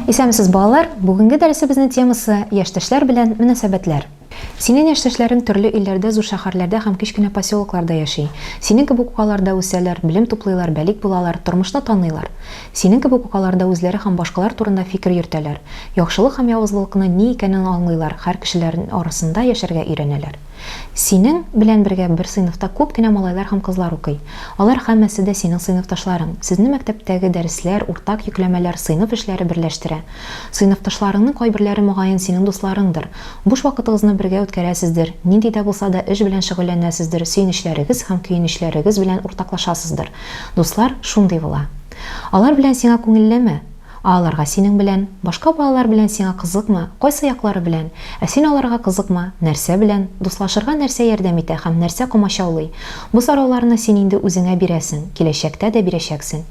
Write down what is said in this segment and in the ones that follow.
Исәмсез балалар, бүгенге дәресебезнең темасы яшьтәшләр белән мөнәсәбәтләр. Синең яшьтәшләрең төрле илләрдә, зур шәһәрләрдә һәм кечкенә поселокларда яши. Синең кебек укаларда үсәләр, белем туплыйлар, бәлик булалар, тормышны таныйлар. Синең кебек укаларда үзләре һәм башкалар турында фикер йөртәләр. Яхшылык һәм явызлыкны ни икәнен аңлыйлар, һәр кешеләрнең арасында яшәргә өйрәнәләр. Синең белән бергә бер сыйныфта күп кенә малайлар һәм кызлар укый. Алар һәммәсе дә синең сыйныфташларың. Сезнең мәктәптәге дәресләр, уртак йөкләмәләр, сыйныф эшләре берләштерә. Сыйныфташларыңның кайберләре мөгаен синең дусларыңдыр. Буш вакытыгызны бергә үткәрәсездер. Нинди дә булса да эш белән шөгыльләнәсездер. Сөенечләрегез һәм көенечләрегез белән уртаклашасыздыр. Дуслар шундый була. Алар белән сиңа күңеллеме? Аларга синең белән, башка балалар белән сиңа кызыкмы? Кайсы яклары белән? Син аларга кызыкмы? Нәрсә белән? Дуслашырга нәрсә ярдәм итә һәм нәрсә комачаулый? Бу сорауларны син инде үзеңә бирәсең, киләчәктә дә бирәчәксең.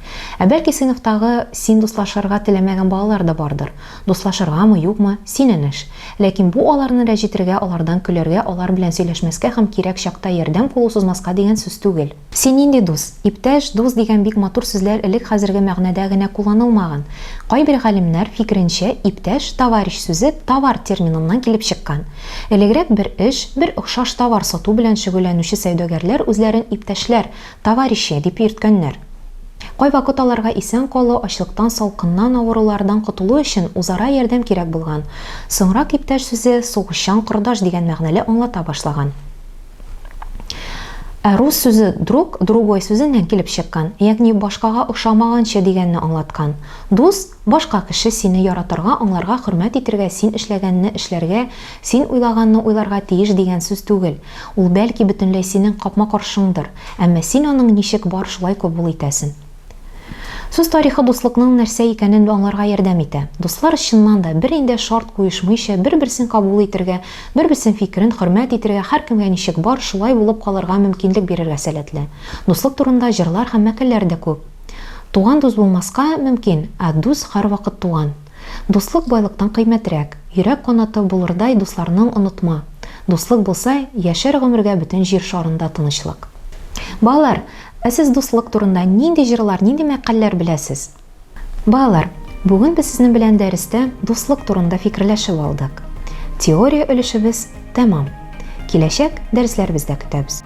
Бәлки сыйныфтагы син дуслашырга теләмәгән балалар да бардыр. Дуслашыргамы, юкмы? Синең эш. Ләкин бу аларны рәҗитергә, алардан көләргә, алар белән сөйләшмәскә һәм кирәк чакта ярдәм кулы сузмаска дигән сүз түгел. Син инде дус, иптәш, дус дигән бик матур сүзләр элек хәзерге мәгънәдә генә кулланылмаган. Кайбер галимнәр фикеренчә, иптәш, товарищ сүзе товар терминыннан килеп чыккан. Элегрәк бер эш, бер охшаш товар сату белән шөгыльләнүче сәүдәгәрләр үзләрен иптәшләр, товарищи дип йөрткәннәр. Кайвакыт аларга исән калу, ачлыктан, салкыннан, авырулардан котылу өчен үзара ярдәм кирәк булган. Соңрак иптәш сүзе сугышчан кордаш дигән мәгънәле аңлата башлаган. Рус сүзе друг, другой сүзеннән килеп чыккан, ягъни башкага охшамаганчы дигәнне аңлаткан. Дус башка кеше сине яратырга, аңларга, хөрмәт итәргә, син эшләгәнне эшләргә, син уйлаганны уйларга тиеш дигән сүз түгел. Ул бәлки бөтенләй синең капма-каршыңдыр, әмма син аның ничек бар шулай кабул итәсең. Сүз тарихы дуслыкның нәрсә икәнен аңларга ярдәм итә. Дуслар чыннан да бер инде шарт куешмыйча, бер-берсен кабул итәргә, бер-берсен фикерен хөрмәт итәргә, һәркемгә ничек бар шулай булып калырга мөмкинлек бирергә сәләтле. Дуслык турында җырлар һәм мәкаләләр дә күп. Туган дус булмаска мөмкин, дус һәрвакыт туган. Дуслык байлыктан кыйммәтрәк. Йөрәк канаты булырдай дусларның онытма. Дуслык булса, яшәр гомергә бөтен җир шарында тынычлык. Балалар, сез дуслык турында нинди җырлар, нинди мәкаләләр беләсез? Балалар, бүген без сезнең белән дәрестә дуслык турында фикерләшеп алдык. Теория өлешебез тәмам. Киләчәк дәресләребездә көтәбез.